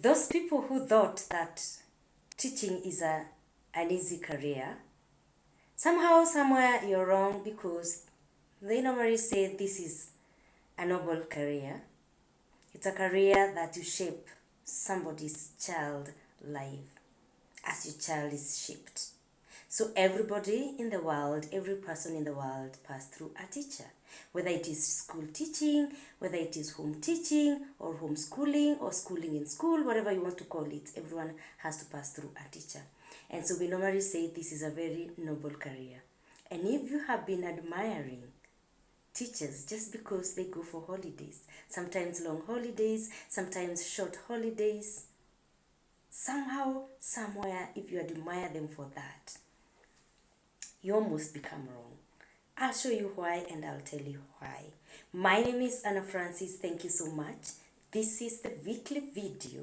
Those people who thought that teaching is an easy career, somehow, somewhere you're wrong, because they normally say this is a noble career. It's a career that you shape somebody's child life as your child is shaped. So everybody in the world, every person in the world passed through a teacher. Whether it is school teaching, whether it is home teaching or homeschooling or schooling in school, whatever you want to call it, everyone has to pass through a teacher. And so we normally say this is a very noble career. And if you have been admiring teachers just because they go for holidays, sometimes long holidays, sometimes short holidays, somehow, somewhere, if you admire them for that, you almost become wrong. I'll show you why and I'll tell you why. My name is Anna Francis. Thank you so much. This is the weekly video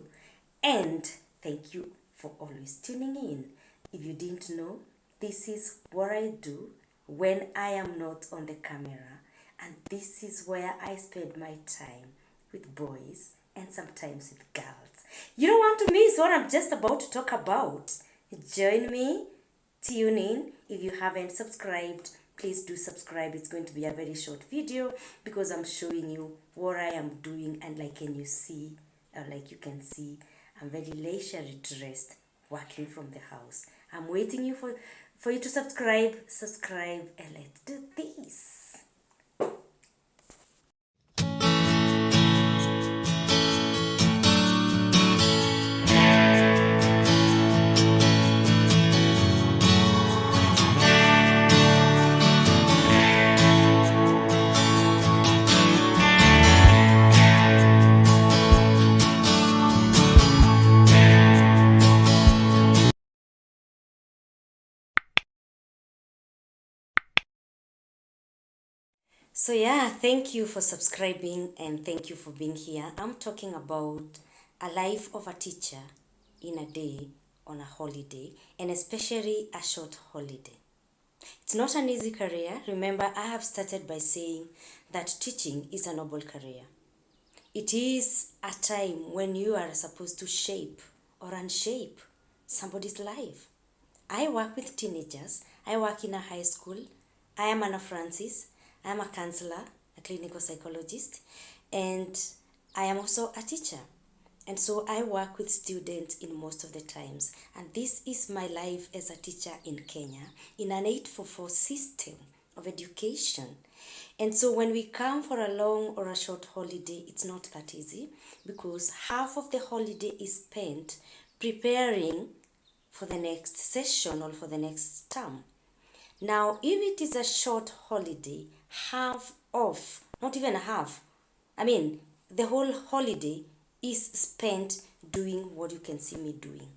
and thank you for always tuning in. If you didn't know, this is what I do when I am not on the camera, and this is where I spend my time with boys and sometimes with girls. You don't want to miss what I'm just about to talk about. Join me, tune in. If you haven't subscribed, please do subscribe. It's going to be a very short video because I'm showing you what I am doing, and like you can see, I'm very leisurely dressed working from the house. I'm waiting for you to subscribe, and let's do this. So yeah, thank you for subscribing and thank you for being here. I'm talking about a life of a teacher in a day on a holiday, and especially a short holiday. It's not an easy career. Remember, I have started by saying that teaching is a noble career. It is a time when you are supposed to shape or unshape somebody's life. I work with teenagers. I work in a high school. I am Anna Francis. I am a counselor, a clinical psychologist, and I am also a teacher. And so I work with students in most of the times. And this is my life as a teacher in Kenya in an 844 system of education. And so when we come for a long or a short holiday, it's not that easy because half of the holiday is spent preparing for the next session or for the next term. Now, if it is a short holiday, half of, not even a half, the whole holiday is spent doing what you can see me doing.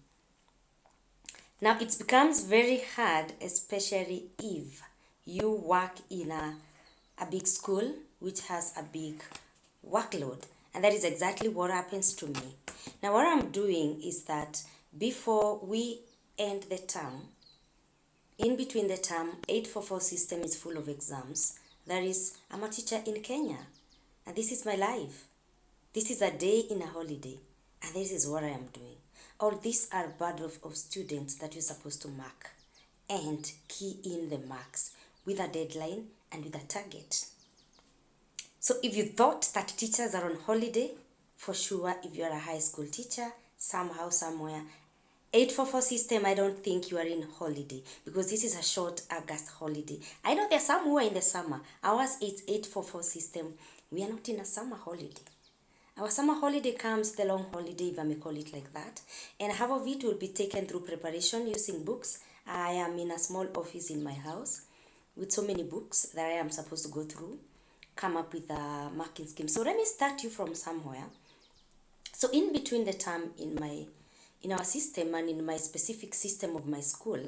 Now, it becomes very hard, especially if you work in a big school which has a big workload. And that is exactly what happens to me. Now, what I'm doing is that before we end the term, in between the term, 844 system is full of exams. That is, I'm a teacher in Kenya, and this is my life. This is a day in a holiday, and this is what I am doing. All these are bundles of students that you're supposed to mark and key in the marks with a deadline and with a target. So if you thought that teachers are on holiday, for sure, if you're a high school teacher, somehow, somewhere, 844 system, I don't think you are in holiday because this is a short August holiday. I know there's some who are in the summer. Ours is 844 system. We are not in a summer holiday. Our summer holiday comes the long holiday, if I may call it like that. And half of it will be taken through preparation using books. I am in a small office in my house with so many books that I am supposed to go through, come up with a marking scheme. So let me start you from somewhere. So in between the term in our system and in my specific system of my school,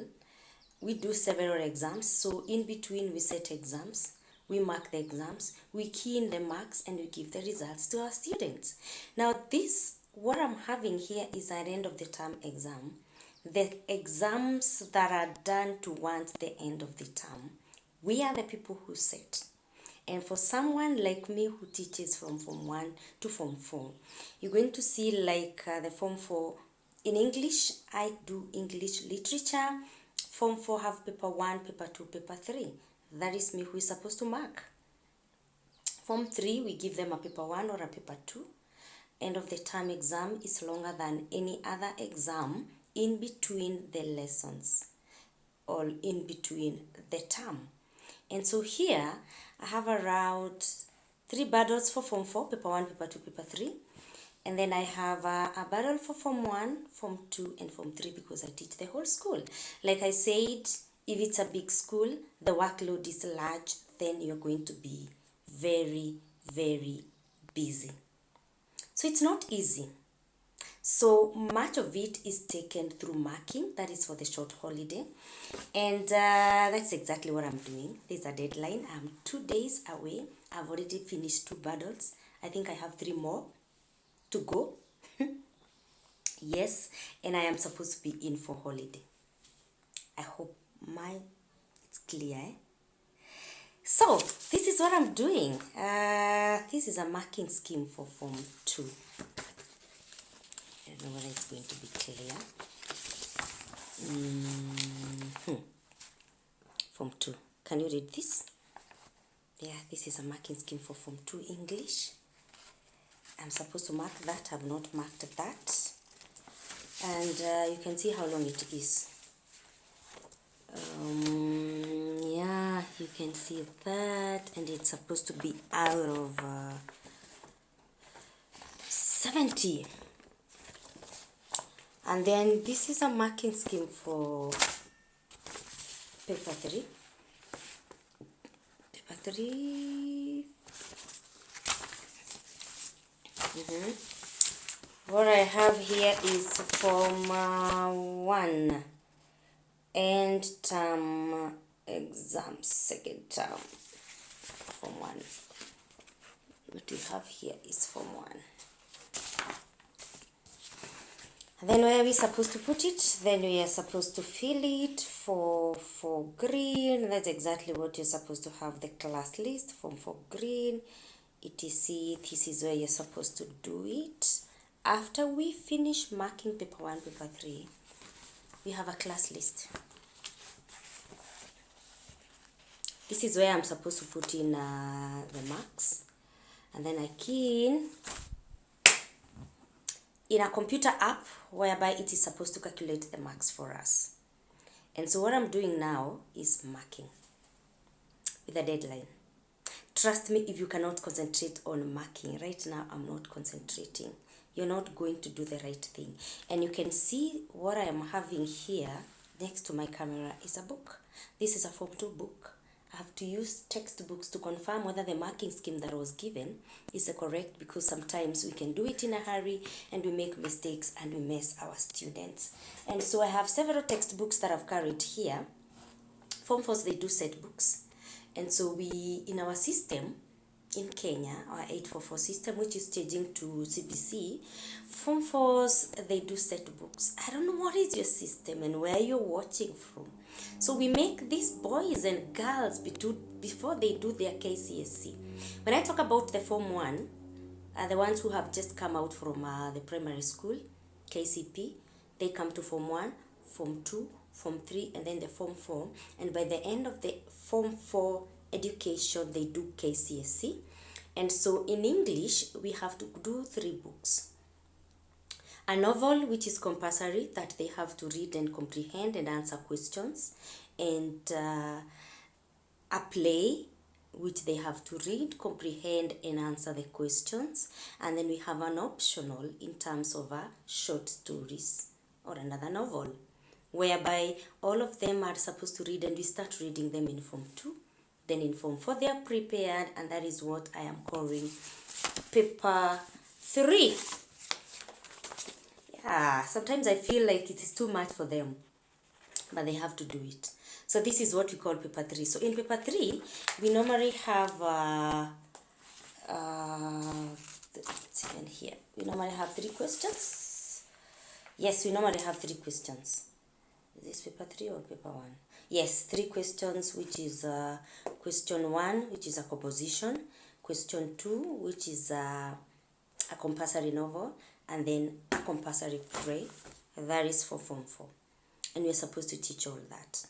we do several exams. So in between we set exams, we mark the exams, we key in the marks, and we give the results to our students. Now what I'm having here is an end of the term exam. The exams that are done towards the end of the term, we are the people who set. And for someone like me who teaches from Form 1 to Form 4, you're going to see like the Form 4 in English. I do English literature. Form 4 have paper 1, paper 2, paper 3. That is me who is supposed to mark. Form 3, we give them a paper 1 or a paper 2. End of the term exam is longer than any other exam in between the lessons or in between the term. And so here I have around 3 bundles for Form 4, paper 1, paper 2, paper 3. And then I have a bundle for Form 1, Form 2, and Form 3 because I teach the whole school. Like I said, if it's a big school, the workload is large, then you're going to be very, very busy. So it's not easy. So much of it is taken through marking, that is for the short holiday. And that's exactly what I'm doing. There's a deadline. I'm 2 days away. I've already finished 2 bundles. I think I have 3 more to go. Yes, and I am supposed to be in for holiday. I hope it's clear. So this is what I'm doing. This is a marking scheme for Form 2. I don't know whether it's going to be clear. Form 2. Can you read this? Yeah, this is a marking scheme for Form 2 English. I'm supposed to mark that. I've not marked that. And you can see how long it is. Yeah, you can see that. And it's supposed to be out of 70. And then this is a marking scheme for paper 3. Paper 3. What I have here is Form 1 and term exam, second term. Form 1. What we have here is Form 1. Then where are we supposed to put it? Then we are supposed to fill it for green. That's exactly what you're supposed to have, the class list, Form 4 green, etc. This is where you're supposed to do it. After we finish marking paper 1, paper 3, we have a class list. This is where I'm supposed to put in the marks. And then I key in a computer app whereby it is supposed to calculate the marks for us. And so what I'm doing now is marking with a deadline. Trust me, if you cannot concentrate on marking, right now I'm not concentrating. You're not going to do the right thing. And you can see what I am having here next to my camera is a book. This is a Form 2 book. I have to use textbooks to confirm whether the marking scheme that was given is correct, because sometimes we can do it in a hurry and we make mistakes and we mess our students. And so I have several textbooks that I've carried here. Form 4s, they do set books. And so we, in our system, in Kenya, our 844 system, which is changing to CBC, Form 4s, they do set books. I don't know what is your system and where you're watching from. So we make these boys and girls before they do their KCSE. When I talk about the Form 1, the ones who have just come out from the primary school, KCP, they come to Form 1, Form 2, Form 3, and then the Form 4. And by the end of the Form 4 education, they do KCSE. And so in English, we have to do 3 books. A novel, which is compulsory, that they have to read and comprehend and answer questions. And a play, which they have to read, comprehend, and answer the questions. And then we have an optional in terms of short stories or another novel, whereby all of them are supposed to read, and we start reading them in Form 2. Then in Form 4, they are prepared, and that is what I am calling paper 3. Yeah, sometimes I feel like it is too much for them, but they have to do it. So this is what we call paper 3. So in paper 3, we normally have, let's see here, we normally have 3 questions. Yes, we normally have 3 questions. Is this paper 3 or paper 1? Yes, 3 questions, which is question 1, which is a composition, question 2, which is a compulsory novel, and then a compulsory play. That is for Form 4. And we're supposed to teach all that.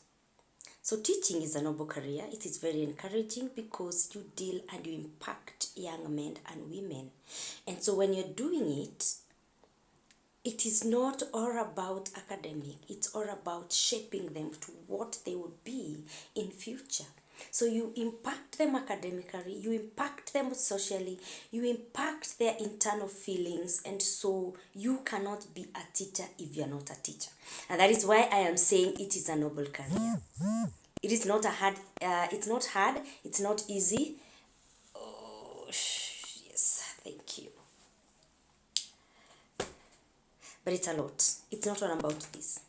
So teaching is a noble career. It is very encouraging because you deal and you impact young men and women. And so when you're doing it, it is not all about academic. It's all about shaping them to what they would be in future. So you impact them academically, you impact them socially, you impact their internal feelings, and so you cannot be a teacher if you're not a teacher. And that is why I am saying it is a noble career. It is not a hard, it's not hard, it's not easy. Oh, yes, thank you. But it's a lot. It's not all about this.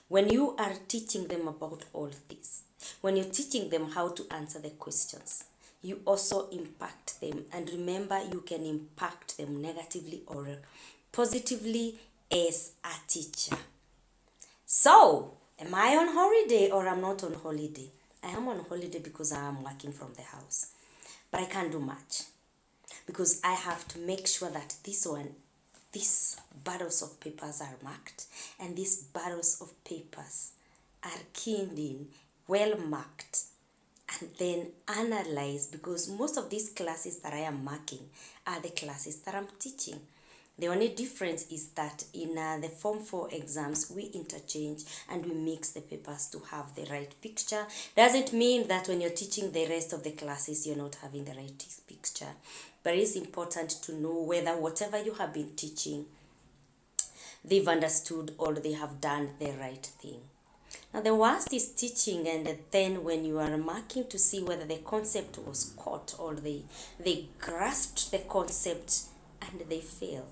When you are teaching them about all this, when you're teaching them how to answer the questions, you also impact them. And remember, you can impact them negatively or positively as a teacher. So, am I on holiday or I'm not on holiday? I am on holiday because I am working from the house. But I can't do much because I have to make sure that these bundles of papers are marked, and these bundles of papers are keyed in, well marked, and then analyzed, because most of these classes that I am marking are the classes that I'm teaching. The only difference is that in the Form 4 exams, we interchange and we mix the papers to have the right picture. Doesn't mean that when you're teaching the rest of the classes, you're not having the right picture. But it's important to know whether whatever you have been teaching, they've understood or they have done the right thing. Now, the worst is teaching, and then when you are marking to see whether the concept was caught or they grasped the concept and they fail.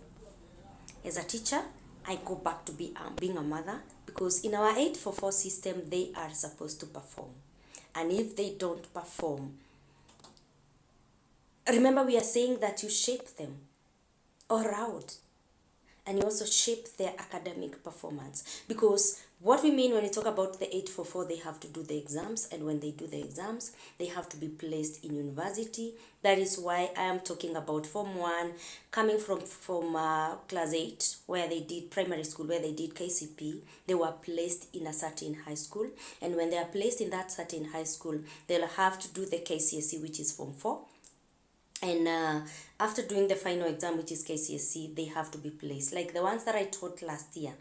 As a teacher, I go back to being a mother, because in our 844 system, they are supposed to perform. And if they don't perform, remember we are saying that you shape them all out. And you also shape their academic performance. Because what we mean when we talk about the 844, they have to do the exams. And when they do the exams, they have to be placed in university. That is why I am talking about Form 1, coming from class 8, where they did primary school, where they did KCP. They were placed in a certain high school. And when they are placed in that certain high school, they'll have to do the KCSE, which is Form 4. And after doing the final exam, which is KCSE, they have to be placed. Like the ones that I taught last year,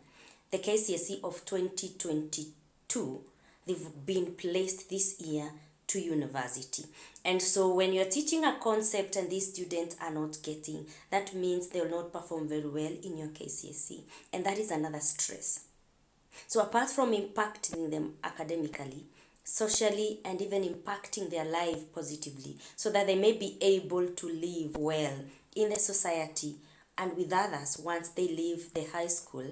the KCSE of 2022, they've been placed this year to university. And so when you're teaching a concept and these students are not getting, that means they will not perform very well in your KCSE. And that is another stress. So apart from impacting them academically, socially, and even impacting their life positively, so that they may be able to live well in the society and with others once they leave the high school,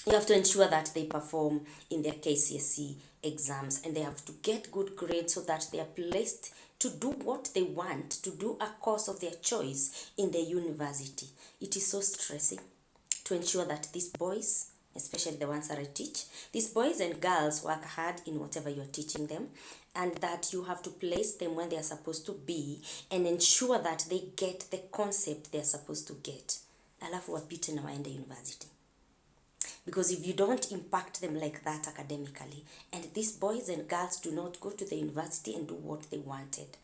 you have to ensure that they perform in their KCSE exams, and they have to get good grades so that they are placed to do what they want, to do a course of their choice in the university. It is so stressing to ensure that these boys, especially the ones that I teach, these boys and girls work hard in whatever you're teaching them, and that you have to place them when they are supposed to be and ensure that they get the concept they're supposed to get. Alafu wapite na waende university. Because if you don't impact them like that academically, and these boys and girls do not go to the university and do what they wanted,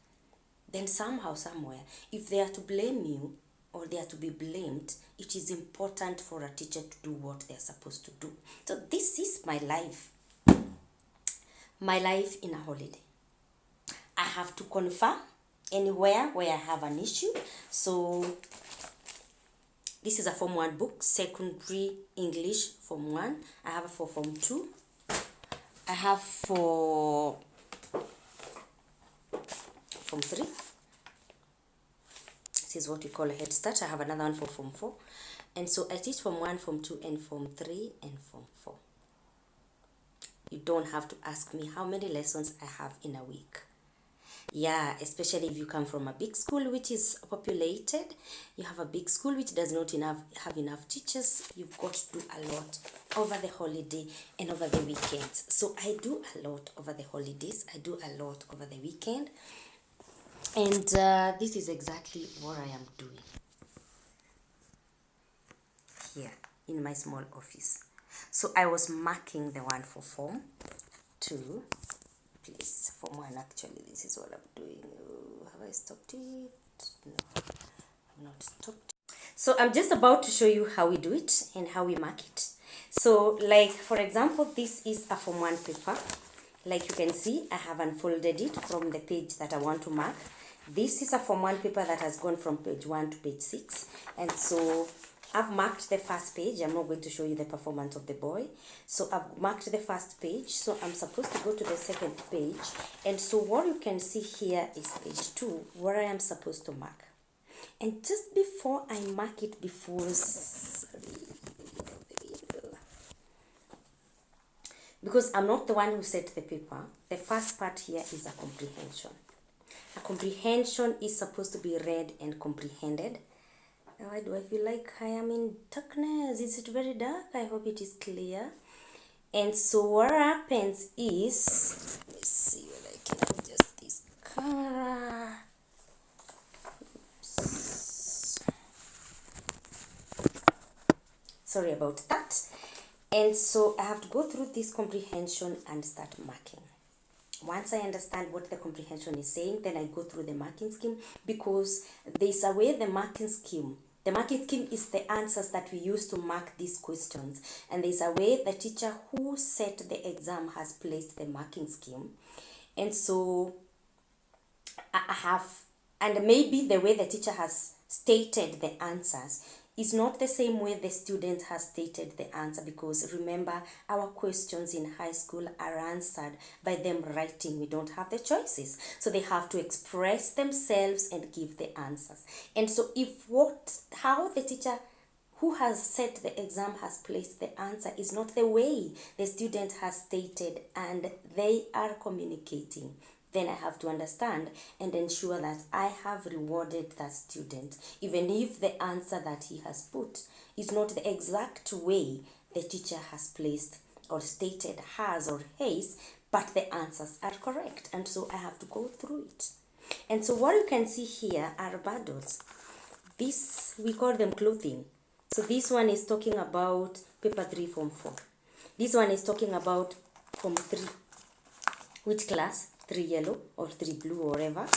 then somehow, somewhere, if they are to blame you, or they are to be blamed, it is important for a teacher to do what they are supposed to do. So this is my life in a holiday. I have to confer anywhere where I have an issue. So this is a Form 1 book, Secondary English Form 1. I have for Form 2. I have for Form 3. This is what we call a head start. I have another one for Form 4. And so I teach Form 1, Form 2, and Form 3, and Form 4. You don't have to ask me how many lessons I have in a week. Yeah, especially if you come from a big school which is populated, you have a big school which does not have enough teachers, you've got to do a lot over the holiday and over the weekends. So I do a lot over the holidays, I do a lot over the weekend, and this is exactly what I am doing here in my small office. So I was marking the one for Form 2. Please, Form 1, actually, this is what I'm doing. Oh, have I stopped it? No, I've not stopped. So I'm just about to show you how we do it and how we mark it. So, like, for example, this is a Form 1 paper. Like you can see, I have unfolded it from the page that I want to mark. This is a Form 1 paper that has gone from page 1 to page 6. And so I've marked the first page. I'm not going to show you the performance of the boy. So I've marked the first page. So I'm supposed to go to the second page. And so what you can see here is page 2, where I am supposed to mark. And just before I mark it, because I'm not the one who set the paper, the first part here is a comprehension. A comprehension is supposed to be read and comprehended. Why do I feel like I am in darkness? Is it very dark? I hope it is clear. And so what happens is, let me see whether I can adjust this camera. Oops. Sorry about that. And so I have to go through this comprehension and start marking. Once I understand what the comprehension is saying, then I go through the marking scheme, because there's a way the marking scheme is the answers that we use to mark these questions. And there's a way the teacher who set the exam has placed the marking scheme. And so I have, and maybe the way the teacher has stated the answers is not the same way the student has stated the answer, because remember, our questions in high school are answered by them writing. We don't have the choices, so they have to express themselves and give the answers. And so how the teacher who has set the exam has placed the answer is not the way the student has stated, and they are communicating, then I have to understand and ensure that I have rewarded that student, even if the answer that he has put is not the exact way the teacher has placed or stated hers or his, but the answers are correct. And so I have to go through it. And so what you can see here are bundles. This, we call them clothing. So this one is talking about paper 3 form 4. This one is talking about form 3. Which class? 3 yellow or 3 blue or whatever.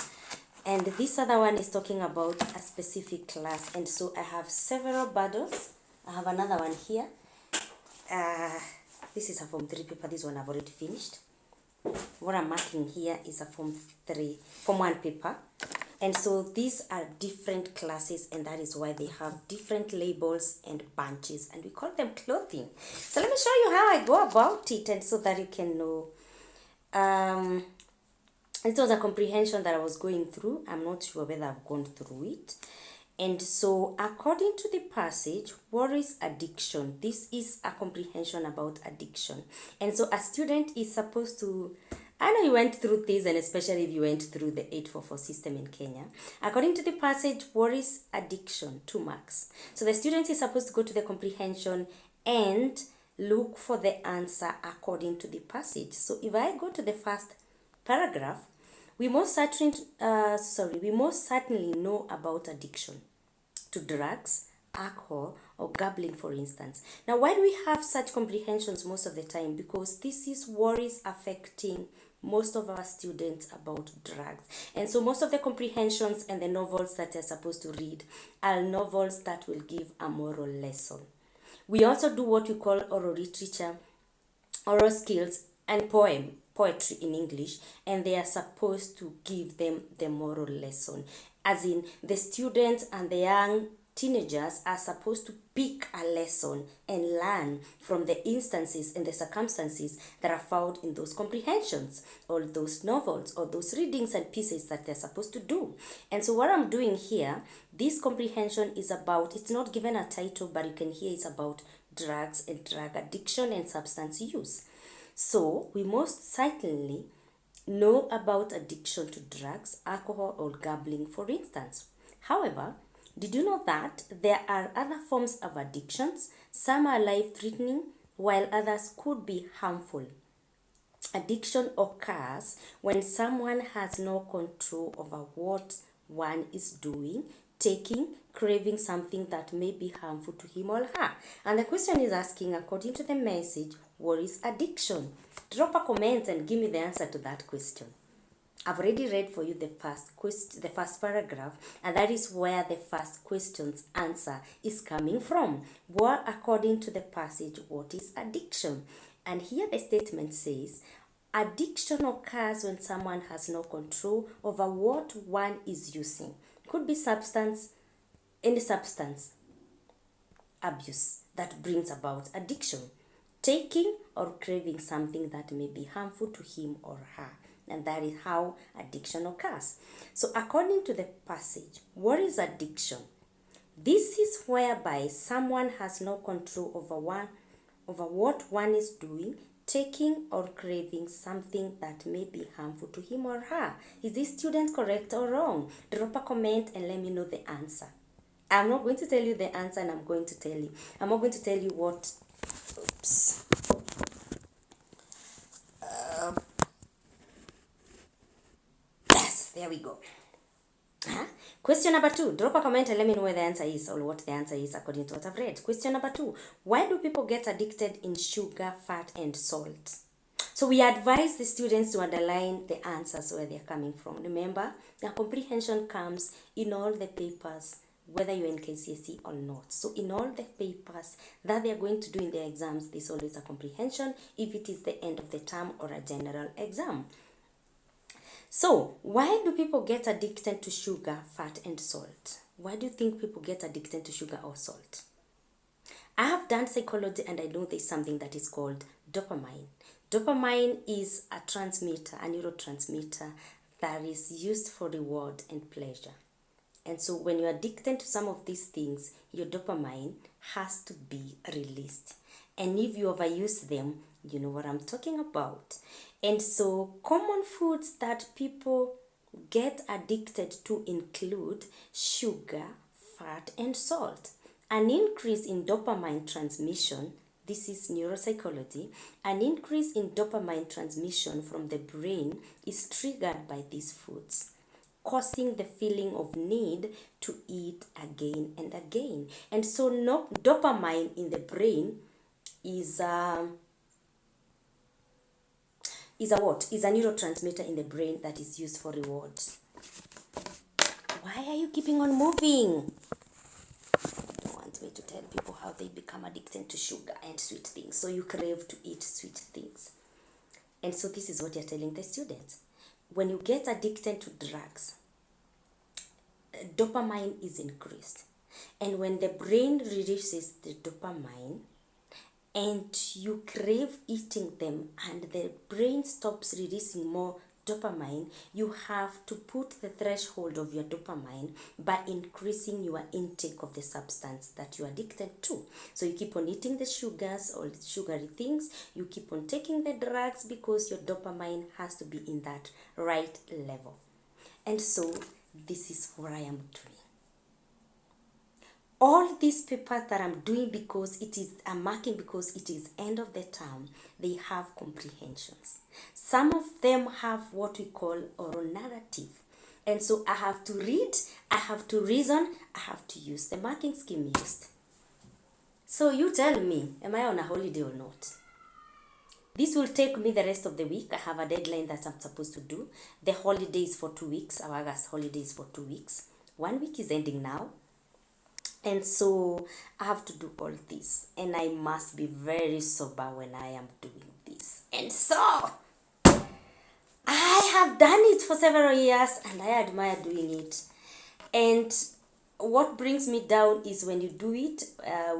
And this other one is talking about a specific class. And so I have several bundles. I have another one here. This is a form 3 paper. This one I've already finished. What I'm marking here is a form 1 paper. And so these are different classes, and that is why they have different labels and bunches, and we call them clothing. So let me show you how I go about it, and so that you can know. It was a comprehension that I was going through. I'm not sure whether I've gone through it. And so according to the passage, what is addiction? This is a comprehension about addiction. And so a student is supposed to, I know you went through this, and especially if you went through the 844 system in Kenya. According to the passage, what is addiction? 2 marks. So the student is supposed to go to the comprehension and look for the answer according to the passage. So if I go to the first paragraph, we most certainly know about addiction to drugs, alcohol, or gambling, for instance. Now, why do we have such comprehensions most of the time? Because this is what is affecting most of our students about drugs. And so most of the comprehensions and the novels that they're supposed to read are novels that will give a moral lesson. We also do what we call oral literature, oral skills, and poetry in English, and they are supposed to give them the moral lesson. As in, the students and the young teenagers are supposed to pick a lesson and learn from the instances and the circumstances that are found in those comprehensions or those novels or those readings and pieces that they're supposed to do. And so what I'm doing here, this comprehension is about, it's not given a title, but you can hear it's about drugs and drug addiction and substance use. So we most certainly know about addiction to drugs, alcohol, or gambling, for instance. However, did you know that there are other forms of addictions? Some are life threatening, while others could be harmful. Addiction occurs when someone has no control over what one is doing, taking, craving something that may be harmful to him or her. And the question is asking, according to the message, what is addiction? Drop a comment and give me the answer to that question. I've already read for you the first paragraph, and that is where the first question's answer is coming from. What, according to the passage, what is addiction? And here the statement says, addiction occurs when someone has no control over what one is using. Could be any substance abuse that brings about addiction, taking or craving something that may be harmful to him or her. And that is how addiction occurs. So according to the passage, what is addiction? This is whereby someone has no control over what one is doing, taking or craving something that may be harmful to him or her. Is this student correct or wrong? Drop a comment and let me know the answer. I'm not going to tell you the answer, and I'm not going to tell you what. Oops. Yes, there we go. Question number 2. Drop a comment and let me know where the answer is, or what the answer is according to what I've read. Question number 2. Why do people get addicted in sugar, fat, and salt? So we advise the students to underline the answers where they're coming from. Remember, the comprehension comes in all the papers, whether you're in KCSE or not. So in all the papers that they're going to do in their exams, there's always a comprehension if it is the end of the term or a general exam. So, why do people get addicted to sugar, fat, and salt? Why do you think people get addicted to sugar or salt? I have done psychology, and I know there's something that is called dopamine. Dopamine is a neurotransmitter that is used for reward and pleasure. And so when you're addicted to some of these things, your dopamine has to be released. And if you overuse them, you know what I'm talking about. And so common foods that people get addicted to include sugar, fat, and salt. An increase in dopamine transmission, this is neuropsychology, an increase in dopamine transmission from the brain is triggered by these foods, causing the feeling of need to eat again and again. And so dopamine in the brain is a neurotransmitter in the brain that is used for reward. Why are you keeping on moving? You want me to tell people how they become addicted to sugar and sweet things, so you crave to eat sweet things. And so this is what you're telling the students. When you get addicted to drugs, dopamine is increased. And when the brain releases the dopamine, and you crave eating them, and the brain stops releasing more dopamine, you have to put the threshold of your dopamine by increasing your intake of the substance that you're addicted to. So you keep on eating the sugars or the sugary things, you keep on taking the drugs because your dopamine has to be in that right level. And so this is what I am doing. All these papers that I'm doing I'm marking because it is end of the term, they have comprehensions. Some of them have what we call oral narrative. And so I have to read, I have to reason, I have to use the marking scheme used. So you tell me, am I on a holiday or not? This will take me the rest of the week. I have a deadline that I'm supposed to do. The holiday is for 2 weeks. Our August holiday is for 2 weeks. 1 week is ending now. And so I have to do all this, and I must be very sober when I am doing this. And so I have done it for several years, and I admire doing it. And what brings me down is when you do it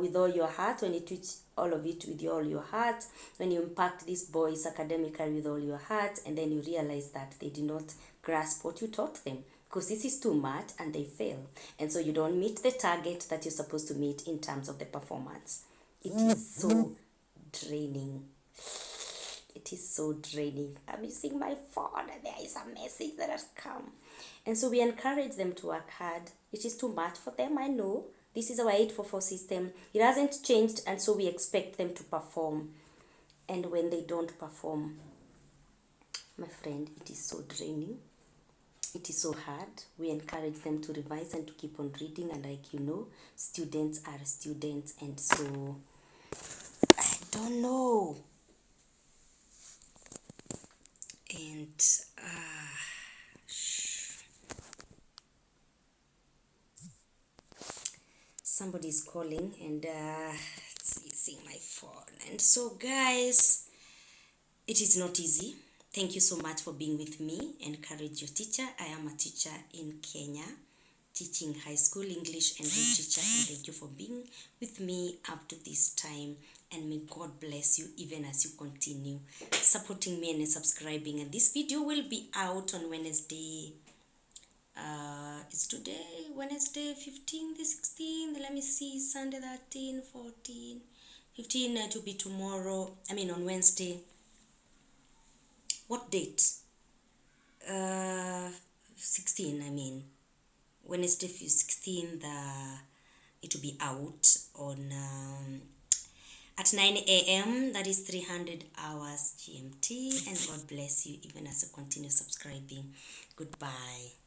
with all your heart, when you teach all of it with all your heart, when you impact these boys academically with all your heart, and then you realize that they did not grasp what you taught them, because this is too much and they fail. And so you don't meet the target that you're supposed to meet in terms of the performance. It is so draining. It it is so draining. I'm using my phone and there is a message that has come. And so we encourage them to work hard. It is too much for them, I know. This is our 844 system. It hasn't changed, and so we expect them to perform. And when they don't perform, my friend, it is so draining. It is so hard. We encourage them to revise and to keep on reading, and like you know, students are students, and so I don't know. And somebody's calling, and using my phone. And so guys, it is not easy. Thank you so much for being with me. Encourage your teacher. I am a teacher in Kenya, teaching high school English and literature, and thank you for being with me up to this time, and may God bless you even as you continue supporting me and subscribing. And this video will be out on Wednesday. It's today Wednesday 15th, the 16th, let me see, Sunday 13, 14, 15, to be tomorrow, I mean on Wednesday. What date? 16, I mean Wednesday 16, it will be out on at 9 a.m. That is 300 hours GMT, and God bless you even as you continue subscribing. Goodbye.